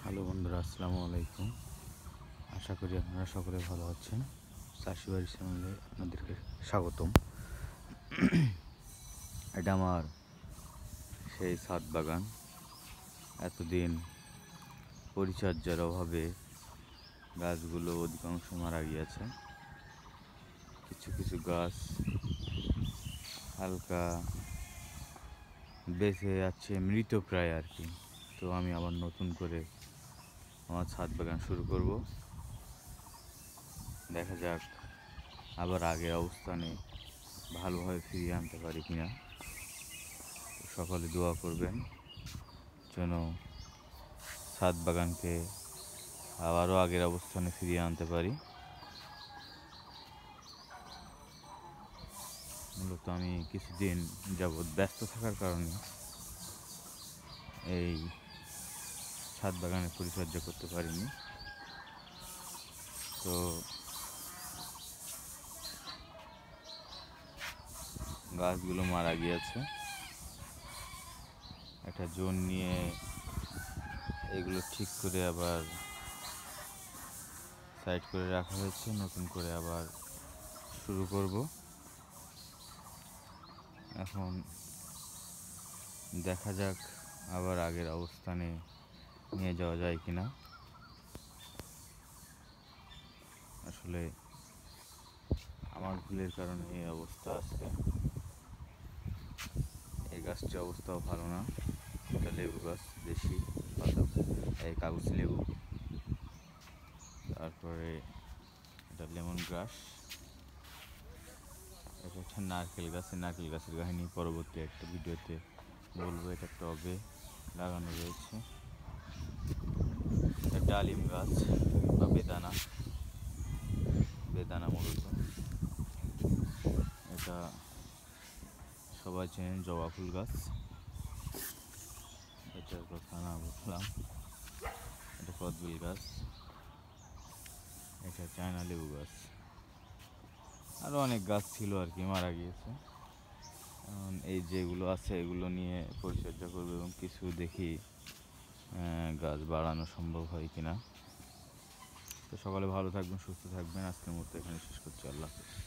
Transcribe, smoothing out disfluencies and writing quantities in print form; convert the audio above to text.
Hello বন্ধুরা, আসসালামু আলাইকুম। আশা করি আপনারা সকলে ভালো আছেন। চাষি বাড়ি চ্যানেলে আপনাদেরকে স্বাগতম। এটা আমার সেই ছাদ বাগান। এতদিন পরিচর্যার অভাবে গাছগুলো অধিকাংশ মারা গিয়েছে। কিছু কিছু গাছ হালকা বেঁচে যাচ্ছে, মৃতপ্রায় আর কি। তো আমি আবার নতুন করে আমার ছাদ বাগান শুরু করব। দেখা যাক আবার আগের অবস্থানে ভালোভাবে ফিরিয়ে আনতে পারি কিনা। সকলে দোয়া করবেন যেন ছাদ বাগানকে আবারও আগের অবস্থানে ফিরিয়ে আনতে পারি। মূলত আমি কিছুদিন যাবৎ ব্যস্ত থাকার কারণে এই ছাদ বাগানের পরিচর্যা করতে পারিনি। তো গাছগুলো মারা গিয়েছে। একটা জোন নিয়ে এগুলো ঠিক করে আবার সাইড করে রাখা হয়েছে। নতুন করে আবার শুরু করব। এখন দেখা যাক আবার আগের অবস্থানে নিয়ে যাওয়া যায় কিনা। আসলে আমার ভুলের কারণে এই অবস্থা আজকে। এই গাছটির অবস্থাও ভালো না। এটা লেবু গাছ, দেশি পাতা, এই কাগজ লেবু। তারপরে এটা লেমন গ্রাস। এটা একটা নারকেল গাছ। নারকেল গাছের কাহিনী পরবর্তী একটা ভিডিওতে বলবো। এটা টবে লাগানো রয়েছে। এটা ডালিম গাছ বা বেদানা, মূলত এটা সবাই চেনেন, জবা ফুল গাছ। এটার কথা না বললাম। এটা কদবেল গাছ। এটা চায়না লেবু গাছ। আরও অনেক গাছ ছিল আর কি, মারা গিয়েছে। এই যেগুলো আছে এগুলো নিয়ে পরিচর্যা করবে এবং কিছু দেখি গাছ বাড়ানো সম্ভব হয় কিনা। তো সকলে ভালো থাকবেন, সুস্থ থাকবেন। আজকের মতো এখানে শেষ করছি। আল্লাহ হাফেজ।